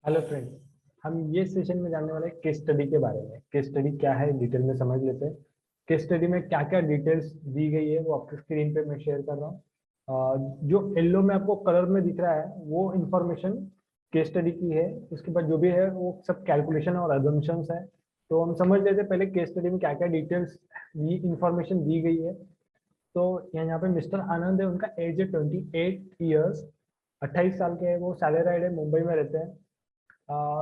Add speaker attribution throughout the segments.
Speaker 1: Hello friend. हम ये session में जानने वाले केस स्टडी के बारे में। केस स्टडी क्या है डिटेल में समझ लेते हैं। केस स्टडी में क्या क्या डिटेल्स दी गई है वो आपके स्क्रीन पे मैं शेयर कर रहा हूँ। जो येलो में आपको कलर में दिख रहा है वो इंफॉर्मेशन केस स्टडी की है। उसके बाद जो भी है वो सब कैलकुलेशन और अजम्पशंस है। तो हम समझ लेते हैं पहले केस स्टडी में क्या क्या डिटेल्स इंफॉर्मेशन दी गई है। तो यहाँ पे मिस्टर आनंद है, उनका एज है 28 ईयर्स, 28 साल के है। वो सैलराइड है, मुंबई में रहते हैं,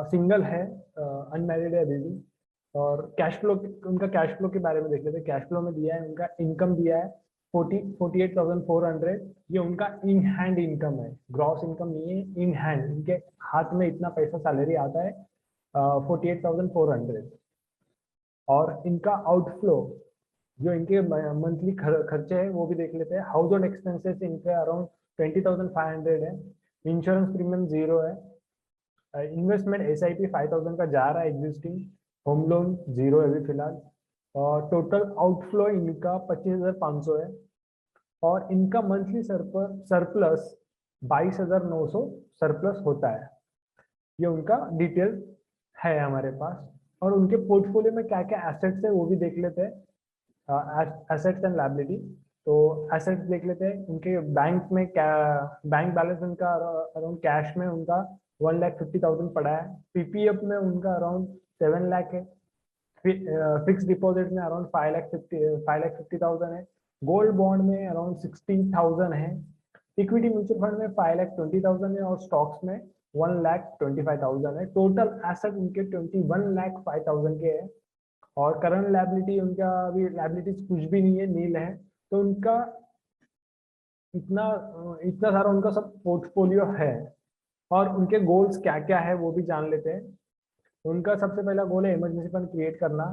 Speaker 1: सिंगल है, अनमैरिड है अभी भी। और कैश फ्लो, उनका कैश फ्लो के बारे में देख लेते हैं। कैश फ्लो में दिया है, उनका इनकम दिया है 48,400। ये उनका इन हैंड इनकम है, ग्रॉस इनकम नहीं है, इन हैंड। इनके हाथ में इतना पैसा सैलरी आता है 48,400। और इनका आउटफ्लो, जो इनके मंथली खर्चे हैं वो भी देख लेते हैं। हाउस होल्ड एक्सपेंसेस इनके अराउंड 20,500 है। इंश्योरेंस प्रीमियम जीरो है। इन्वेस्टमेंट SIP 5,000 का जा रहा है एग्जिस्टिंग। होम लोन जीरो है अभी फिलहाल। और टोटल आउटफ्लो इनका 25,500 है। और इनका मंथली सरप्लस 22,900 सरप्लस होता है। ये उनका डिटेल है हमारे पास। और उनके पोर्टफोलियो में क्या क्या एसेट्स है वो भी देख लेते हैं। Assets and liability. तो एसेट्स देख लेते हैं उनके बैंक में क्या। बैंक बैलेंस उनका अराउंड कैश में उनका 1,50,000 पड़ा है। PPF में उनका अराउंड 7 लाख है। फिक्स डिपॉजिट में अराउंड 5,50,000 है। गोल्ड बॉन्ड में अराउंड 60,000 है। इक्विटी म्यूचुअल फंड में 5,20,000 है। और स्टॉक्स में 1,25,000 है। टोटल एसेट उनके 21,05,000 के है। और करंट लायबिलिटी उनका अभी लायबिलिटीज कुछ भी नहीं है, नील है। तो उनका इतना इतना सारा उनका सब पोर्टफोलियो है। और उनके गोल्स क्या क्या है वो भी जान लेते हैं। उनका सबसे पहला गोल है इमरजेंसी फंड क्रिएट करना।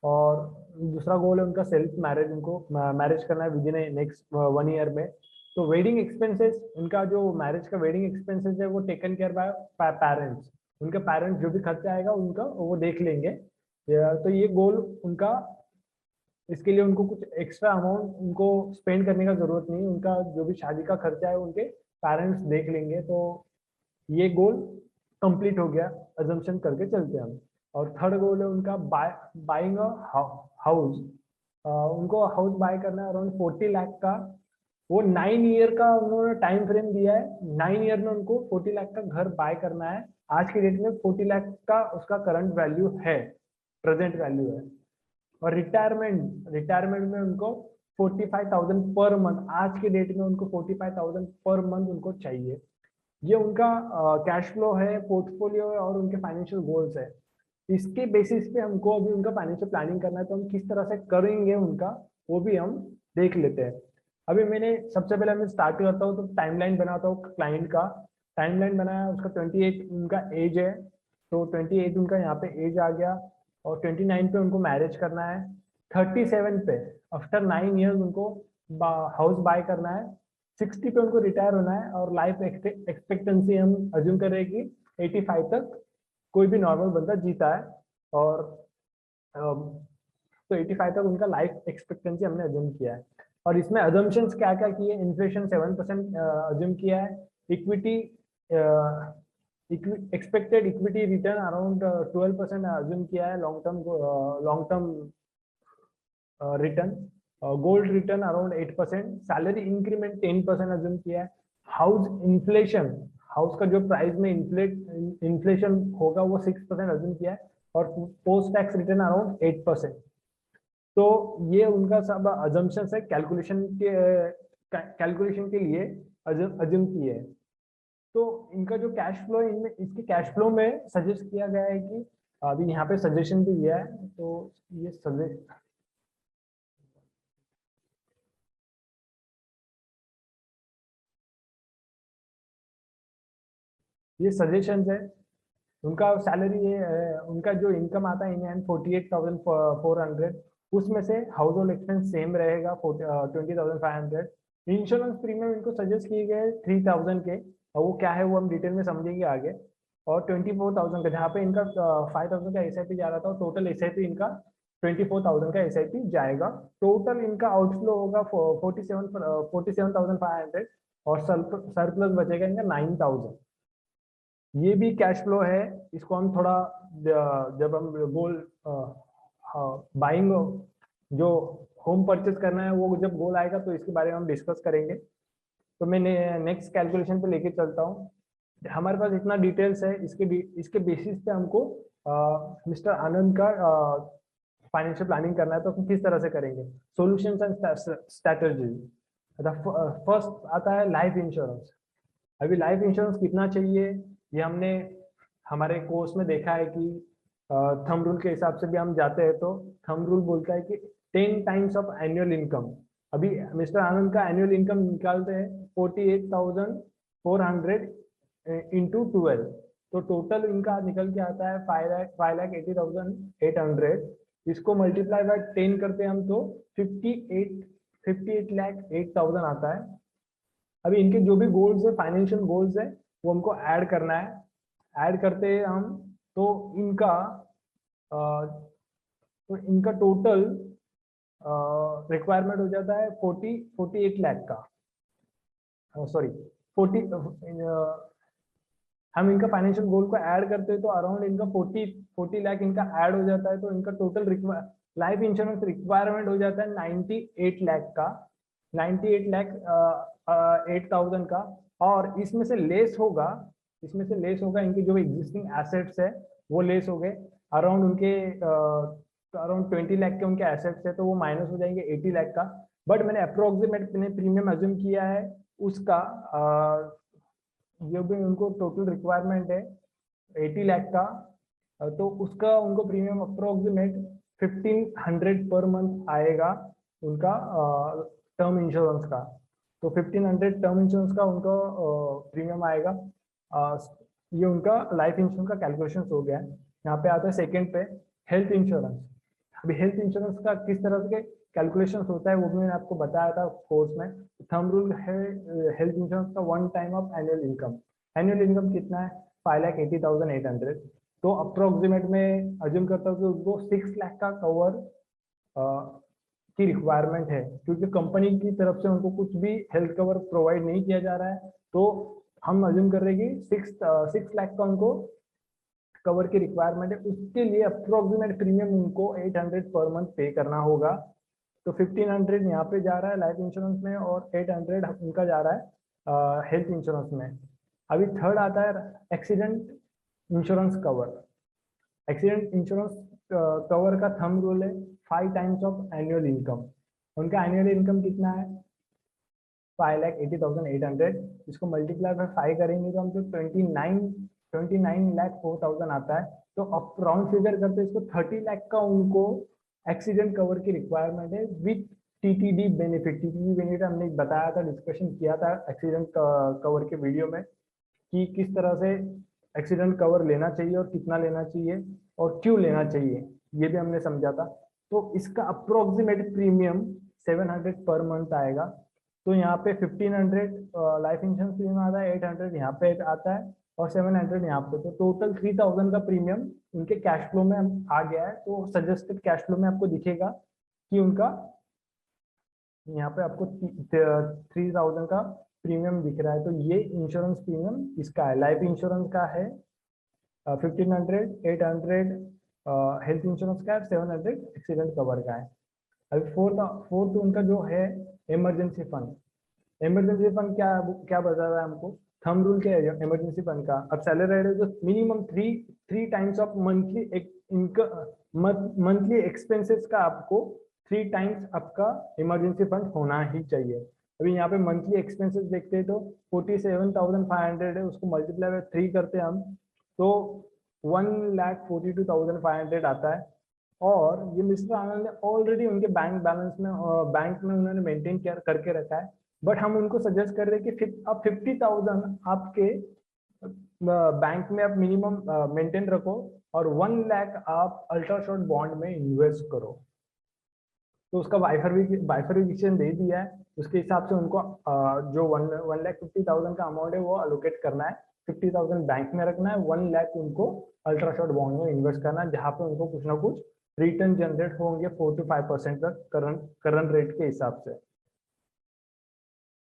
Speaker 1: और दूसरा गोल है उनका सेल्फ मैरिज, उनको मैरिज करना है विद इन नेक्स्ट 1 ईयर में। तो वेडिंग एक्सपेंसेस, उनका जो मैरिज का वेडिंग एक्सपेंसेस है वो टेकन केयर बाय पेरेंट्स। उनके पेरेंट्स जो भी खर्चा आएगा उनका वो देख लेंगे। तो ये गोल उनका, इसके लिए उनको कुछ एक्स्ट्रा अमाउंट उनको स्पेंड करने का जरूरत नहीं। उनका जो भी शादी का खर्चा है उनके पेरेंट्स देख लेंगे। तो ये गोल कंप्लीट हो गया, अजम्पशन करके चलते हैं हम। और थर्ड गोल है उनका बाइंग अ हाउस। उनको हाउस बाय करना है अराउंड 40 लाख का। वो 9 ईयर का उन्होंने टाइम फ्रेम दिया है। 9 ईयर में उनको 40 लाख का घर बाय करना है। आज की डेट में 40 लाख का उसका करंट वैल्यू है, प्रेजेंट वैल्यू है। और रिटायरमेंट, रिटायरमेंट में उनको 45,000 पर मंथ, आज के डेट में उनको 45,000 पर मंथ उनको चाहिए। ये उनका कैश फ्लो है, पोर्टफोलियो है और उनके फाइनेंशियल गोल्स है। इसके बेसिस पे हमको अभी उनका फाइनेंशियल प्लानिंग करना है। तो हम किस तरह से करेंगे उनका, वो भी हम देख लेते हैं। अभी मैंने सबसे पहले मैं स्टार्ट करता हूँ तो टाइमलाइन बनाता हूँ क्लाइंट का। टाइमलाइन बनाया, उसका 28 उनका एज है। तो 28 उनका यहाँ पे एज आ गया। और 29 पे उनको मैरिज करना है। 37 पे आफ्टर 9 ईयर्स उनको हाउस बाय करना है। 60 पे उनको रिटायर होना है। और लाइफ एक्सपेक्टेंसी हम अज्यूम कर रहे हैं कि 85 तक कोई भी नॉर्मल बंदा जीता है। और तो 85 तक उनका लाइफ एक्सपेक्टेंसी हमने अज्यूम किया है। और इसमें अजम्पशंस क्या क्या किए, इन्फ्लेशन 7% अज्यूम किया है। Equity, expected equity return around 12% assume किया है। Long term return. Gold return around 8%। Salary increment 10% assume किया है। हाउस इन्फ्लेशन, हाउस का जो प्राइस में इन्फ्लेशन होगा वो 6% अज्यूम किया है। और पोस्ट टैक्स रिटर्न अराउंड 8%। तो ये उनका सब अजम्पशंस है कैलकुलेशन के लिए अज्यूम किए है। तो इनका जो कैश फ्लो है, इनमें इसके कैश फ्लो में सजेस्ट किया गया है कि अभी यहाँ पे सजेशन भी दिया है। तो ये सजेस्ट, ये सजेशन है। उनका सैलरी है, उनका जो इनकम आता है इन हैंड 48,400। उसमें से हाउस होल्ड एक्सपेंस सेम रहेगा 20,500। इंश्योरेंस प्रीमियम इनको सजेस्ट किए गए 3,000 के। और वो क्या है वो हम डिटेल में समझेंगे आगे। और 24,000 का, जहाँ पे इनका 5,000 का SIP जा रहा था, टोटल SIP इनका 24,000 का SIP जाएगा। टोटल इनका आउटफ्लो होगा 47,500। और सरप्लस बचेगा इनका 9,000। ये भी कैश फ्लो है, इसको हम थोड़ा जब हम गोल बाइंग जो होम परचेज करना है वो जब गोल आएगा तो इसके बारे में हम डिस्कस करेंगे। तो मैं नेक्स्ट कैलकुलेशन पे लेके चलता हूँ। हमारे पास इतना डिटेल्स है, इसके बेसिस पे हमको मिस्टर आनंद का फाइनेंशियल प्लानिंग करना है, तो हम किस तरह से करेंगे। Solutions and strategy. फर्स्ट आता है लाइफ इंश्योरेंस। अभी लाइफ इंश्योरेंस कितना चाहिए ये हमने हमारे कोर्स में देखा है कि थंब रूल के हिसाब से भी हम जाते हैं तो थंब रूल बोलता है कि 10 टाइम्स ऑफ एनुअल इनकम। अभी मिस्टर आनंद का एनुअल इनकम निकालते हैं 48,400 इंटू 12, तो टोटल इनका निकल के आता है 5,80,800। इसको मल्टीप्लाई बाय 10 करते हैं हम तो 58,08,000 आता है। अभी इनके जो भी गोल्स है, फाइनेंशियल गोल्स है, वो हमको ऐड करना है। ऐड करते हैं हम तो इनका टोटल रिक्वायरमेंट हो जाता है 48 लाख का। सॉरी 40, हम इनका फाइनेंशियल गोल को ऐड करते हैं तो अराउंड इनका 40 लाख इनका ऐड हो जाता है, तो इनका टोटल लाइफ इंश्योरेंस रिक्वायरमेंट हो जाता है 98 लाख का, 98 लाख 8,000 का। और इसमें से लेस होगा इनके जो एग्जिस्टिंग एसेट्स है वो लेस हो गए। अराउंड उनके अराउंड 20 लाख के उनके एसेट्स है, तो वो माइनस हो जाएंगे 80 लाख का। बट मैंने अप्रोक्सीमेट प्रीमियम अज्यूम किया है उसका जो भी उनको टोटल रिक्वायरमेंट है 80 लाख का, तो उसका उनको प्रीमियम अप्रोक्सीमेट 1500 पर मंथ आएगा उनका टर्म इंश्योरेंस का। तो 1500 टर्म इंश्योरेंस का उनका प्रीमियम आएगा। ये उनका लाइफ इंश्योरेंस का कैलकुलेशन हो गया है। यहाँ पे आता है सेकंड पे हेल्थ इंश्योरेंस। अभी हेल्थ इंश्योरेंस का किस तरह से कैलकुलेशन होता है वो भी मैंने आपको बताया था कोर्स में। थंब रूल है हेल्थ इंश्योरेंस का 1 time of annual income. Annual income कितना है 5,80,800। तो अप्रोक्सीमेट में अज्यूम करता हूँ कि उसको 6 लाख का कवर की रिक्वायरमेंट है, क्योंकि कंपनी की तरफ से उनको कुछ भी हेल्थ कवर प्रोवाइड नहीं किया जा रहा है। तो हम अज्यूम कर रहे हैं कि 6 लाख का उनको कवर की रिक्वायरमेंट है। उसके लिए अप्रोक्सीमेट प्रीमियम उनको 800 पर मंथ पे करना होगा। तो 1500 यहाँ पे जा रहा है लाइफ इंश्योरेंस में और 800 उनका जा रहा है हेल्थ इंश्योरेंस में। अभी थर्ड आता है accident insurance cover. Accident insurance cover का थंब रूल है 5 टाइम्स ऑफ एनुअल इनकम। उनका एनुअल इनकम कितना है 5,80,800। इसको मल्टीप्लाई बाय 5 करेंगे तो हमको 29,04,000 आता है। तो अब राउंड फिगर करते इसको 30 लाख का उनको एक्सीडेंट कवर की रिक्वायरमेंट है with TTD benefit. TTD benefit हमने बताया था, डिस्कशन किया था एक्सीडेंट कवर के वीडियो में कि किस तरह से एक्सीडेंट कवर लेना चाहिए और कितना लेना चाहिए और क्यों लेना चाहिए, ये भी हमने समझा था। तो इसका अप्रोक्सीमेट प्रीमियम 700 पर मंथ आएगा। तो यहाँ पे 1500 लाइफ इंश्योरेंस प्रीमियम आता है, 800 यहाँ पे आता है और 700 यहाँ पे। तो टोटल 3000 का प्रीमियम उनके कैश फ्लो में आ गया है। तो सजेस्टेड कैश फ्लो में आपको दिखेगा कि उनका यहाँ पे आपको 3000 का प्रीमियम दिख रहा है। तो ये इंश्योरेंस प्रीमियम इसका है, लाइफ इंश्योरेंस का है 1500, 800 हेल्थ इंश्योरेंस का है, 700 एक्सीडेंट कवर का है। अभी फोर्थ उनका जो है इमरजेंसी फंड। इमरजेंसी फंड क्या बता रहा है हमको, थंब रूल क्या है इमरजेंसी फंड का। अब सैलरी है तो minimum three times of monthly expenses का आपको 3 टाइम्स आपका इमरजेंसी फंड होना ही चाहिए। अभी यहाँ पे मंथली एक्सपेंसेस देखते हैं तो 47,500 है, उसको मल्टीप्लाई बाय 3 करते हैं हम तो 1,42,500 आता है। और ये मिस्टर आनंद ने ऑलरेडी उनके बैंक बैलेंस में उन्होंने मेंटेन करके रखा है। बट हम उनको सजेस्ट कर रहे हैं कि अब 50,000 आपके बैंक में आप मिनिमम मेंटेन रखो और 1 लाख आप अल्ट्रा शॉर्ट बॉन्ड में इन्वेस्ट करो। तो उसका बाइफरविकेशन दे दिया है, उसके हिसाब से उनको जो 1,50,000 का अमाउंट है वो अलोकेट करना है। 50,000 बैंक में रखना है, 1 लाख उनको अल्ट्रा शॉर्ट बॉन्ड में इन्वेस्ट करना है, जहां पे उनको कुछ ना कुछ रिटर्न जनरेट होंगे 4 to 5% तक करंट रेट के हिसाब से।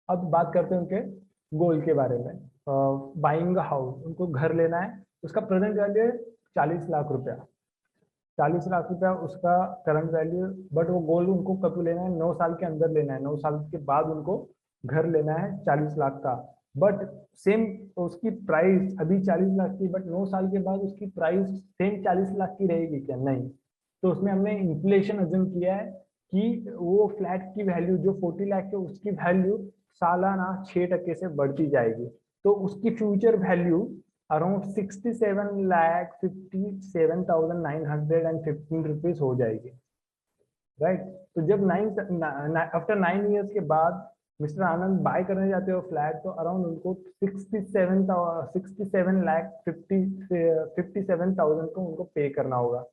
Speaker 1: अब बात करते हैं उनके गोल के बारे में। बाइंग हाउस, उनको घर लेना है, उसका प्रेजेंट वैल्यू है 40 लाख रुपया, 40 लाख रुपया उसका करंट वैल्यू। बट वो गोल्ड उनको कब लेना है, 9 साल के अंदर लेना है, 9 साल के बाद उनको घर लेना है 40 लाख का। बट सेम उसकी प्राइस अभी 40 लाख की, बट 9 साल के बाद उसकी प्राइस सेम 40 लाख की रहेगी क्या? नहीं। तो उसमें हमने इन्फ्लेशन अज्यूम किया है कि वो फ्लैट की वैल्यू जो 40 लाख है उसकी वैल्यू सालाना 6% से बढ़ती जाएगी। तो उसकी फ्यूचर वैल्यू अराउंड 67,57,915 रुपीज हो जाएगी, राइट। तो जब आफ्टर 9 इयर्स के बाद मिस्टर आनंद बाय करने जाते हो फ्लैट, तो अराउंड उनको 67,57 को उनको पे करना होगा।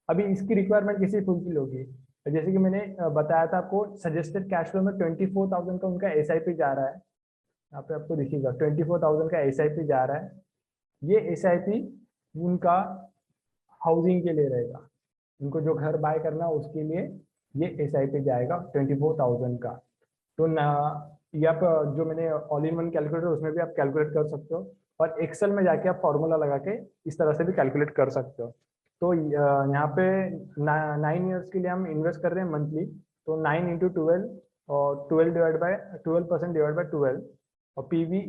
Speaker 1: अभी इसकी रिक्वायरमेंट किसी फुलफिल होगी? जैसे कि मैंने बताया था आपको, सजेस्टेड कैश फ्लो में 24,000 का उनका एसआईपी जा रहा है। यहाँ पे आपको दिखेगा 24,000 का एसआईपी जा रहा है। ये एसआईपी उनका हाउसिंग के लिए रहेगा, उनको जो घर बाय करना है उसके लिए ये एसआईपी जाएगा 24,000 का। तो ना, ये आप जो मैंने ऑल इन वन कैलकुलेटर उसमें भी आप कैलकुलेट कर सकते हो, और एक्सेल में जाके आप फॉर्मूला लगा के इस तरह से भी कैलकुलेट कर सकते हो। तो यहाँ पे 9 इयर्स के लिए हम इन्वेस्ट कर रहे हैं मंथली, तो 9 × 12 और 12% डिवाइड बाई 12, और पीवी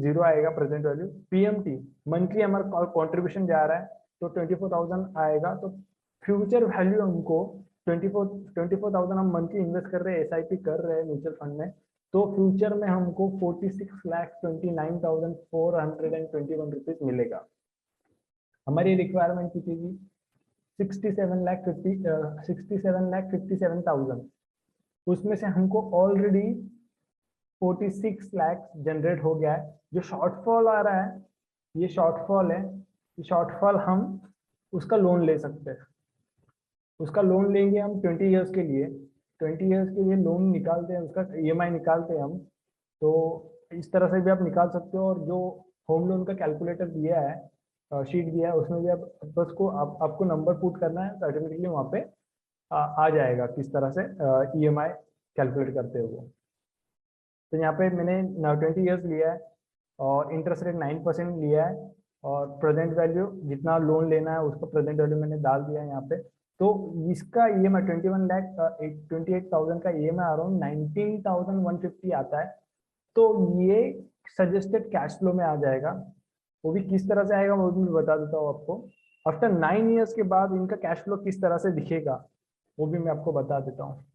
Speaker 1: 0 आएगा प्रेजेंट वैल्यू। पीएमटी मंथली हमारा कॉन्ट्रीब्यूशन जा रहा है, तो 24,000 आएगा। तो फ्यूचर वैल्यू हमको 24,000 हम मंथली इन्वेस्ट कर रहे हैं, एसआईपी कर रहे हैं म्यूचुअल फंड में, तो फ्यूचर में हमको 46,29,421 रुपीज मिलेगा। हमारी रिक्वायरमेंट कितनी थी? 67,57,000। उसमें से हमको ऑलरेडी 46 लाख जनरेट हो गया है। जो शॉर्टफॉल आ रहा है, ये शॉर्टफॉल है, ये शॉर्टफॉल हम उसका लोन ले सकते हैं। उसका लोन लेंगे हम 20 इयर्स के लिए, 20 इयर्स के लिए लोन निकालते हैं, उसका ईएमआई निकालते हैं हम। तो इस तरह से भी आप निकाल सकते हो। और जो होम लोन का कैलकुलेटर दिया है, शीट दिया है, उसमें भी आप बस को आपको नंबर पुट करना है, तो ऑटोमेटिकली वहाँ पे आ जाएगा किस तरह से ईएमआई कैलकुलेट करते हो वो। तो यहाँ पे मैंने 20 इयर्स लिया है और इंटरेस्ट रेट 9% लिया है, और प्रेजेंट वैल्यू जितना लोन लेना है उसका प्रेजेंट वैल्यू मैंने डाल दिया है यहाँ पे। तो इसका ईएमआई 28,000 का ईएमआई अराउंड 19,150 आता है। तो ये सजेस्टेड कैश फ्लो में आ जाएगा। वो भी किस तरह से आएगा वो भी मैं बता देता हूँ आपको। आफ्टर 9 इयर्स के बाद इनका कैश फ्लो किस तरह से दिखेगा वो भी मैं आपको बता देता हूँ।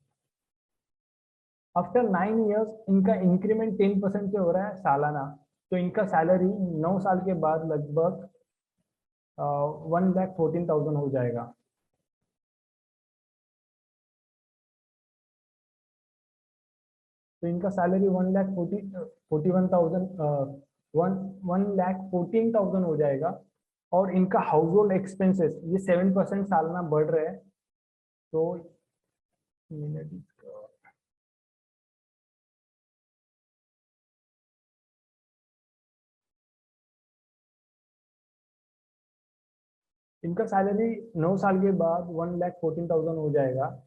Speaker 1: आफ्टर 9 इयर्स इनका इंक्रीमेंट 10% से हो रहा है सालाना। तो इनका सैलरी 9 साल के बाद लगभग 1,14,000 हो जाएगा। तो इनका सैलरी 1,14,000 हो जाएगा। और इनका हाउस होल्ड एक्सपेंसेस ये 7% सालाना बढ़ रहे हैं। तो इनका सैलरी 9 साल के बाद 1,14,000 हो जाएगा।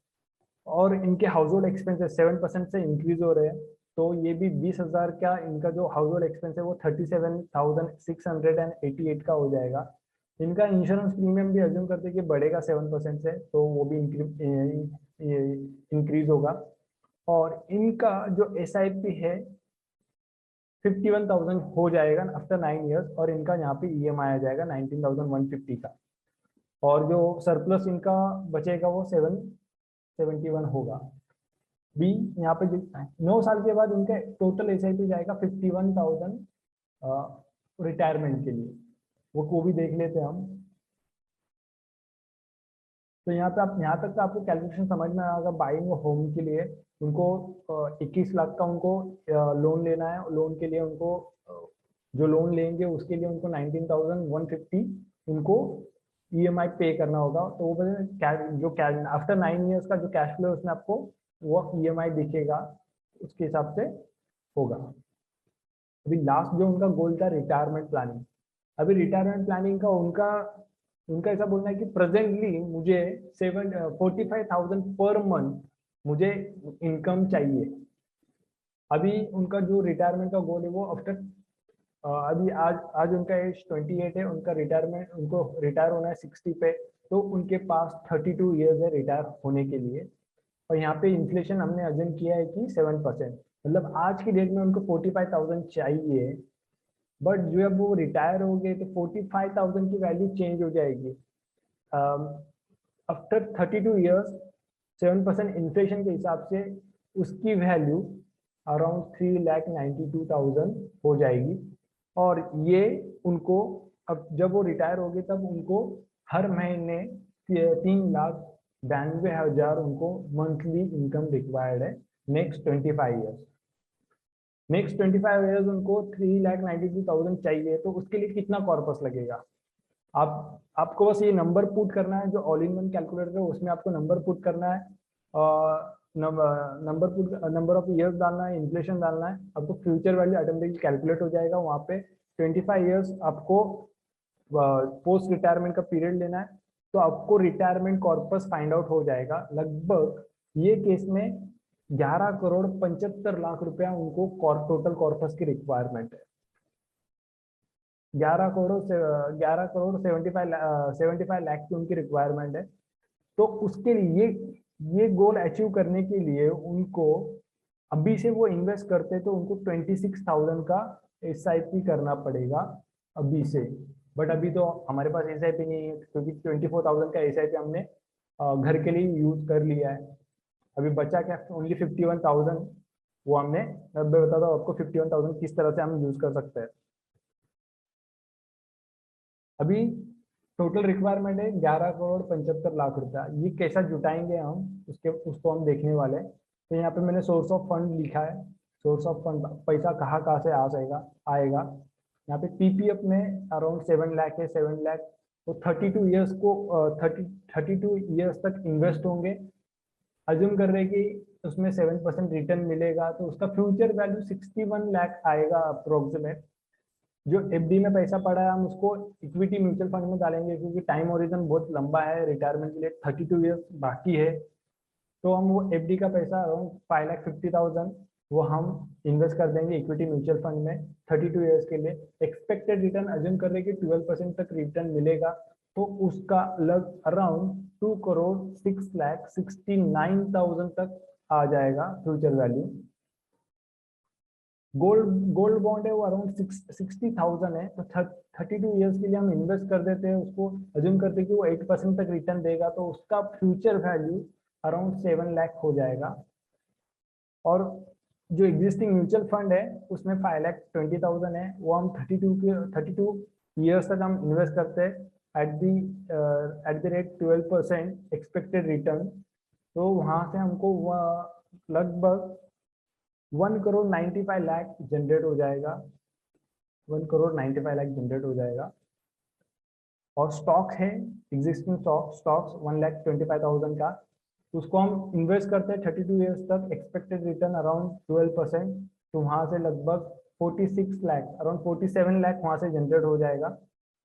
Speaker 1: और इनके हाउस होल्ड एक्सपेंसेस 7% से इंक्रीज हो रहे हैं। तो ये भी 20,000 का इनका जो हाउस होल्ड एक्सपेंस है वो 37,688 का हो जाएगा। इनका इंश्योरेंस प्रीमियम भी अज्यूम करते हैं कि बढ़ेगा 7% से, तो वो भी इंक्रीज होगा। और इनका जो एसआईपी है 51,000 हो जाएगा आफ्टर 9 इयर्स, और इनका यहाँ पे ईएमआई आ जाएगा 19,150 का। और जो सरप्लस इनका बचेगा वो 771 होगा। बी यहाँ पे 9 साल के बाद इनका टोटल एसआईपी जाएगा 51,000 रिटायरमेंट के लिए। वो भी देख लेते हैं हम। तो यहाँ पे आप यहाँ तक तो आपको कैलकुलेशन समझ में आएगा। बाइंग होम के लिए उनको 21 लाख का उनको लोन लेना है। लोन के लिए उनको जो लोन लेंगे उसके लिए उनको 19,150 उनको ईएमआई पे करना होगा। तो वो जो आफ्टर 9 इयर्स का जो कैश फ्लो है उसमें आपको वो ईएमआई दिखेगा, उसके हिसाब से होगा। अभी लास्ट जो उनका गोल था रिटायरमेंट प्लानिंग। अभी रिटायरमेंट प्लानिंग का उनका उनका ऐसा बोलना है कि प्रेजेंटली मुझे 45,000 पर मंथ मुझे इनकम चाहिए। अभी उनका जो रिटायरमेंट का गोल है वो आफ्टर अभी आज आज उनका एज 28 है, उनका रिटायरमेंट, उनको रिटायर होना है 60 पे, तो उनके पास 32 ईयर्स है रिटायर होने के लिए। और यहाँ पे इन्फ्लेशन हमने अज्यूम किया है कि 7%, मतलब आज की डेट में उनको 45,000 चाहिए, बट जब वो रिटायर हो गए तो 45,000 की वैल्यू चेंज हो जाएगी। आफ्टर 32 ईयर्स 7% इन्फ्लेशन के हिसाब से उसकी वैल्यू अराउंड 3,92,000 हो जाएगी। और ये उनको, अब जब वो रिटायर हो गए तब उनको हर महीने 3,92,000 उनको मंथली इनकम रिक्वायर्ड है नेक्स्ट 25 ईयर्स। नेक्स्ट 25 ईयर्स उनको 3,92,000 चाहिए, तो उसके लिए कितना कॉर्पस लगेगा? आपको बस ये नंबर पुट करना है, जो ऑल इन वन कैलकुलेटर है उसमें आपको नंबर पुट करना है, नंबर ऑफ ईयर्स डालना है, इन्फ्लेशन डालना है, आपको फ्यूचर वैल्यू ऑटोमेटिकली कैलकुलेट हो जाएगा। वहाँ पे 25 ईयर्स आपको पोस्ट रिटायरमेंट का पीरियड लेना है, तो आपको रिटायरमेंट कॉर्पस फाइंड आउट हो जाएगा। लगभग ये केस में 11,75,00,000 रुपया उनको टोटल कॉर्पस की रिक्वायरमेंट है। 11,75,00,000 की उनकी रिक्वायरमेंट है। तो उसके लिए ये गोल अचीव करने के लिए उनको अभी से वो इन्वेस्ट करते तो उनको 26,000 का SIP करना पड़ेगा अभी से। बट अभी तो हमारे पास SIP नहीं है, क्योंकि 24,000 का SIP हमने घर के लिए यूज कर लिया है। अभी बचा क्या, ओनली 51,000, वो हमने, मैं बताता हूँ आपको 51,000 किस तरह से हम यूज कर सकते हैं। अभी टोटल रिक्वायरमेंट है 11,75,00,000 रुपया। ये कैसा जुटाएंगे हम, उसको हम देखने वाले हैं। तो यहाँ पे मैंने सोर्स ऑफ फंड लिखा है। सोर्स ऑफ फंड, पैसा कहाँ कहाँ से आ जाएगा, आएगा। यहाँ पे PPF में अराउंड 7 लाख है, 7 लाख तो 32 ईयर्स को 32 ईयर्स तक इन्वेस्ट होंगे। अज्यूम कर रहे हैं कि उसमें 7% रिटर्न मिलेगा, तो उसका फ्यूचर वैल्यू 61 लाख आएगा अप्रोक्सीमेट। जो FD में पैसा पड़ा है हम उसको इक्विटी म्यूचुअल फंड में डालेंगे, क्योंकि टाइम ओरिजन बहुत लंबा है, रिटायरमेंट के लिए 32 ईयर्स बाकी है। तो हम वो FD का पैसा अराउंड 5,50,000 वो हम इन्वेस्ट कर देंगे इक्विटी म्यूचुअल फंड में 32 ईयर्स के लिए। एक्सपेक्टेड रिटर्न अज्यूम कर रहे हैं कि 12% तक रिटर्न मिलेगा, तो उसका लग अराउंड 2,06,69,000 तक आ जाएगा फ्यूचर वैल्यू। गोल्ड बॉन्ड है वो अराउंड 60,000 है, तो 32 ईयर्स के लिए हम इन्वेस्ट कर देते हैं उसको, अज्यूम करते हैं कि वो 8% तक रिटर्न देगा, तो उसका फ्यूचर वैल्यू अराउंड 7 लाख हो जाएगा। और जो एग्जिस्टिंग म्यूचुअल फंड है उसमें 5,20,000 है, वो हम 32 ईयर्स तक हम इन्वेस्ट करते हैं at the rate 12% expected return. तो वहां से हमको लगभग 1,95,00,000 जनरेट हो जाएगा, 1,95,00,000 जनरेट हो जाएगा। और स्टॉक है, एग्जिस्टिंग स्टॉक्स 1,25,000 का, उसको हम इन्वेस्ट करते हैं 32 ईयर्स तक, एक्सपेक्टेड रिटर्न अराउंड 12%। तो वहां से लगभग 46 लाख, अराउंड 47 लाख वहां से जनरेट हो जाएगा।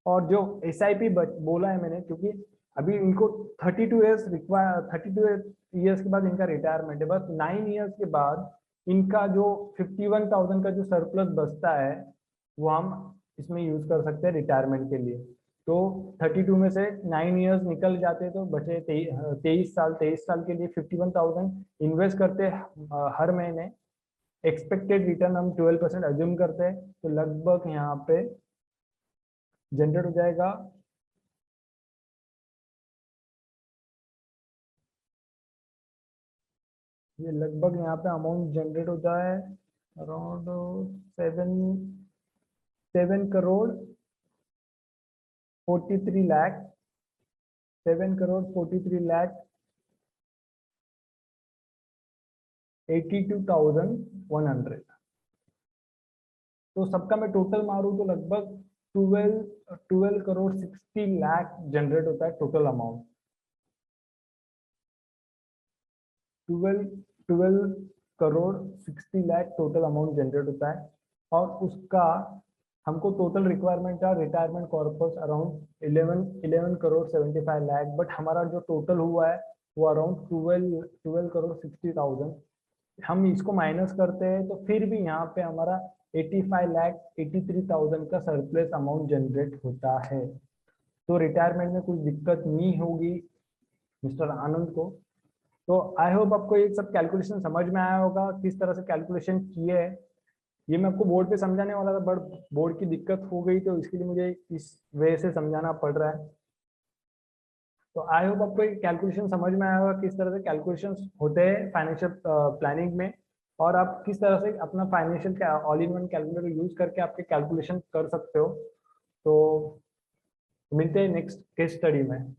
Speaker 1: और जो SIP बोला है मैंने, क्योंकि अभी इनको 32 ईयर्स रिक्वायर, 32 ईयर्स के बाद इनका रिटायरमेंट है, बस 9 ईयर्स के बाद इनका जो 51,000 का जो सरप्लस बचता है वो हम इसमें यूज कर सकते हैं रिटायरमेंट के लिए। तो 32 में से 9 ईयर्स निकल जाते तो बचे 23 साल के लिए 51,000 इन्वेस्ट करते हर महीने। एक्सपेक्टेड रिटर्न हम 12% अज्यूम करते हैं, तो लगभग यहाँ पे जनरेट हो जाएगा ये लगभग यहाँ पे अमाउंट जनरेट होता है अराउंड 7 करोड़ 43 लाख, 7,43,82,100। तो सबका मैं टोटल मारूं तो लगभग 12 करोड़ 60 लाख जनरेट होता है total amount. 12 12 crore 60 lakh total amount generate होता है। और उसका हमको टोटल रिक्वायरमेंट था retirement corpus around 11 crore 75 lakh, but हमारा जो टोटल हुआ है वो अराउंड 12 करोड़ 60,000। हम इसको माइनस करते हैं तो फिर भी यहाँ पे हमारा 85,83,000 का सरप्लस अमाउंट जनरेट होता है। तो रिटायरमेंट में कुछ दिक्कत नहीं होगी मिस्टर आनंद को। तो आई होप आपको ये सब कैलकुलेशन समझ में आया होगा, किस तरह से कैलकुलेशन किए है। ये मैं आपको बोर्ड पे समझाने वाला था बट बोर्ड की दिक्कत हो गई, तो इसके लिए मुझे इस वे से समझाना पड़ रहा है। तो आई होप आपको ये कैलकुलेशन समझ में आया होगा, किस तरह से कैलकुलेशन होते हैं फाइनेंशियल प्लानिंग में, और आप किस तरह से अपना financial all in one calculator use करके आपके कैलकुलेशन कर सकते हो। तो मिलते हैं नेक्स्ट केस स्टडी में।